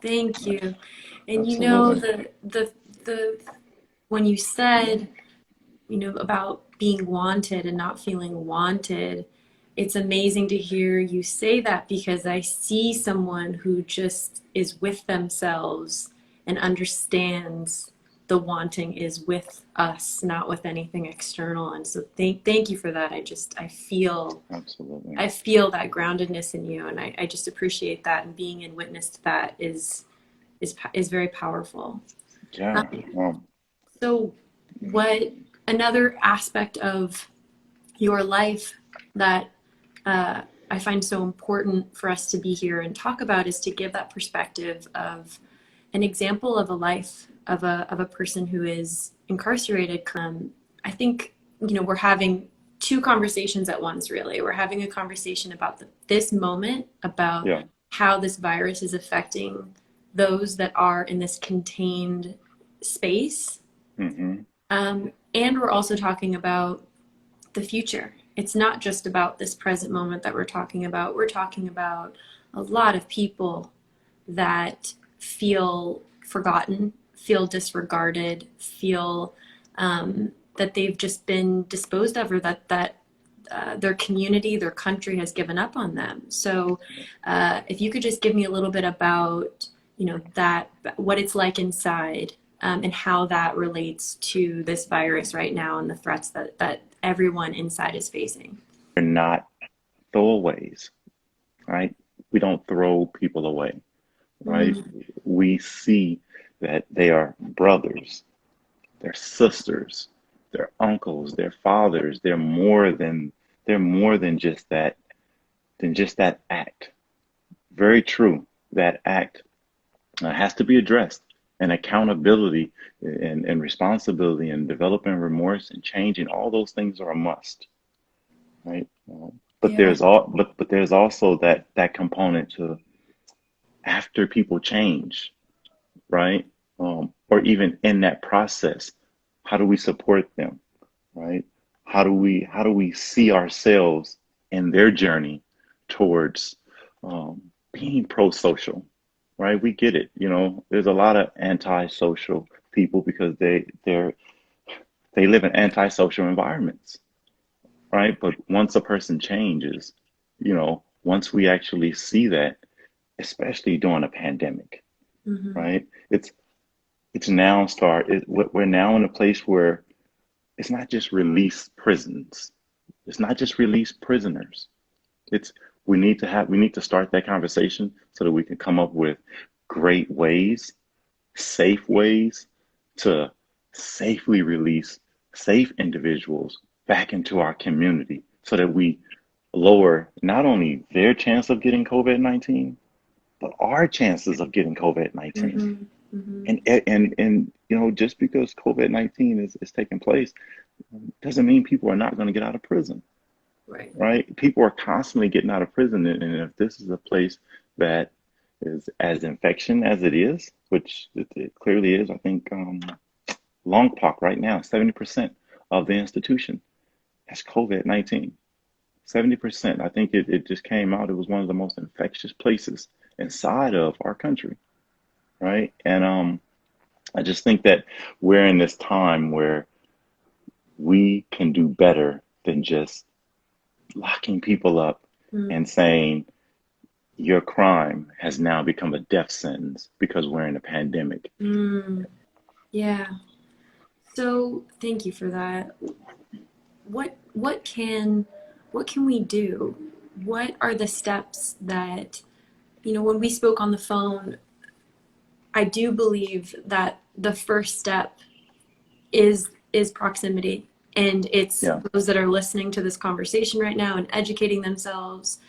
Thank you. And you know, Absolutely. the when you said, about being wanted and not feeling wanted, it's amazing to hear you say that because I see someone who just is with themselves and understands the wanting is with us, not with anything external. And so thank you for that. Absolutely. I feel that groundedness in you, and I just appreciate that. And being in witness to that is very powerful. Yeah. Um, Well, so, what another aspect of your life that I find so important for us to be here and talk about is to give that perspective of an example of a life of a person who is incarcerated. I think we're having two conversations at once. Really, we're having a conversation about this moment, about yeah. how this virus is affecting those that are in this contained space, Hmm. and we're also talking about the future. It's not just about this present moment that we're talking about. We're talking about a lot of people that feel forgotten, feel disregarded, feel that they've just been disposed of, or that their community, their country has given up on them. So, if you could just give me a little bit about, that what it's like inside, and how that relates to this virus right now and the threats that everyone inside is facing. We're not throwaways, right? We don't throw people away, right? Mm, We see that they are brothers, they're sisters, they're uncles, they're fathers. They're more than just that act. Very true. That act has to be addressed, and accountability and responsibility and developing remorse and changing all those things are a must, right? But yeah. there's also that component to after people change, right? Or even in that process, how do we support them, right? How do we see ourselves in their journey towards um, being pro-social, right? We get it. There's a lot of anti-social people because they live in anti-social environments, right? But once a person changes, once we actually see that, especially during a pandemic, Hmm. right? We're now in a place where it's not just release prisons. It's not just release prisoners. It's we need to start that conversation so that we can come up with great ways, safe ways to safely release safe individuals back into our community so that we lower not only their chance of getting COVID-19, but our chances of getting COVID-19. Hmm. Hmm. And just because COVID-19 is taking place doesn't mean people are not going to get out of prison, Right. right? People are constantly getting out of prison, and if this is a place that is as infection as it is, which it clearly is, I think Longpark right now, 70% of the institution has COVID-19. 70%. I think it just came out. It was one of the most infectious places inside of our country, right? And I just think that we're in this time where we can do better than just locking people up Mm, and saying your crime has now become a death sentence because we're in a pandemic. mm, yeah. So thank you for that. What what can what can we do? What are the steps that, when we spoke on the phone, I do believe that the first step is proximity. And it's Yeah, those that are listening to this conversation right now and educating themselves,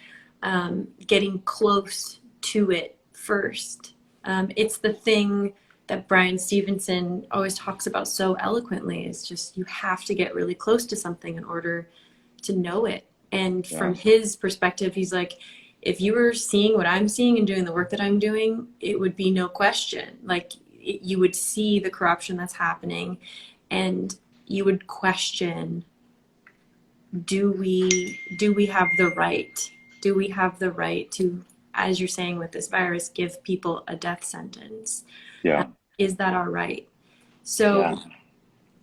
getting close to it first. It's the thing that Brian Stevenson always talks about so eloquently. Is just you have to get really close to something in order to know it. And yeah, from his perspective, he's like, if you were seeing what I'm seeing and doing the work that I'm doing, it would be no question. Like you would see the corruption that's happening, and you would question, do we have the right? Do we have the right to as you're saying with this virus, give people a death sentence. Uh, Yeah. is that all right? So Yeah.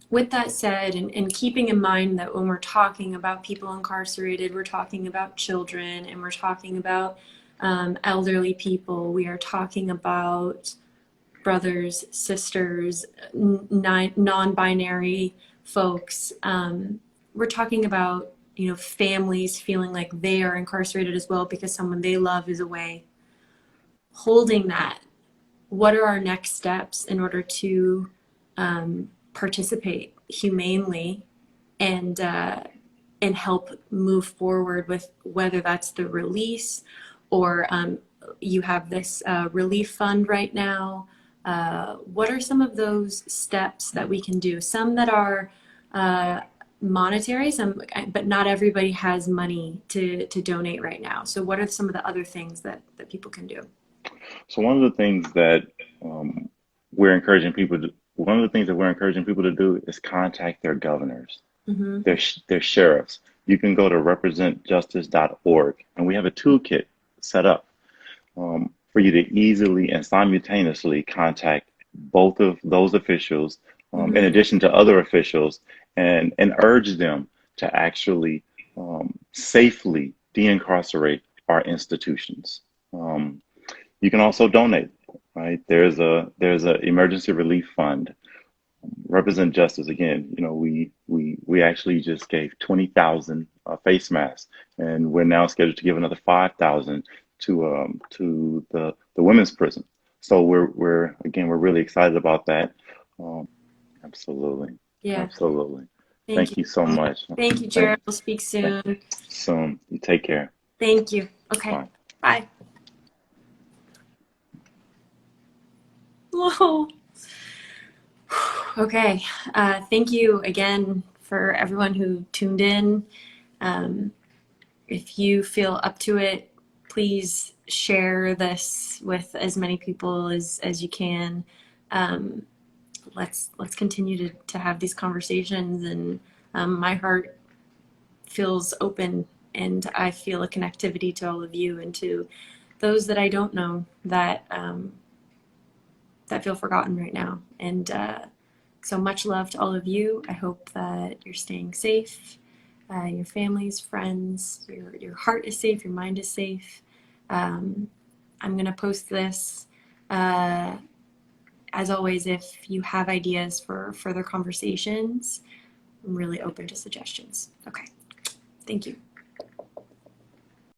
with that said, and keeping in mind that when we're talking about people incarcerated, we're talking about children and we're talking about elderly people, we are talking about brothers, sisters, non-binary folks. We're talking about, you know, families feeling like they are incarcerated as well because someone they love is away. Holding that, what are our next steps in order to participate humanely and help move forward with whether that's the release or you have this relief fund right now. What are some of those steps that we can do? Some that are monetary, some, but not everybody has money to donate right now. So what are some of the other things that people can do? So one of the things that we're encouraging people to, one of the things that we're encouraging people to do is contact their governors, Mm-hmm. their sheriffs. You can go to representjustice.org, and we have a toolkit set up for you to easily and simultaneously contact both of those officials, in Mm-hmm. addition to other officials, and urge them to actually safely de-incarcerate our institutions. You can also donate, right? There's a emergency relief fund. Represent Justice again. You know, we actually just gave 20,000 face masks, and we're now scheduled to give another 5,000 to the women's prison. So we're again we're really excited about that. Um, absolutely, Yeah. absolutely. Thank you. Thank you so much. Thank you, Thank, Jarrett. We'll speak thank soon. soon. You take care. Thank you. Okay. Bye. Bye. Whoa. Okay. Thank you again for everyone who tuned in. Um, if you feel up to it, please share this with as many people as you can. Um, let's continue to have these conversations, and my heart feels open, and I feel a connectivity to all of you and to those that I don't know that feel forgotten right now. And so much love to all of you. I hope that you're staying safe, your families, friends, your heart is safe, your mind is safe. Um, I'm going to post this. Uh, as always, if you have ideas for further conversations, I'm really open to suggestions. Okay, thank you.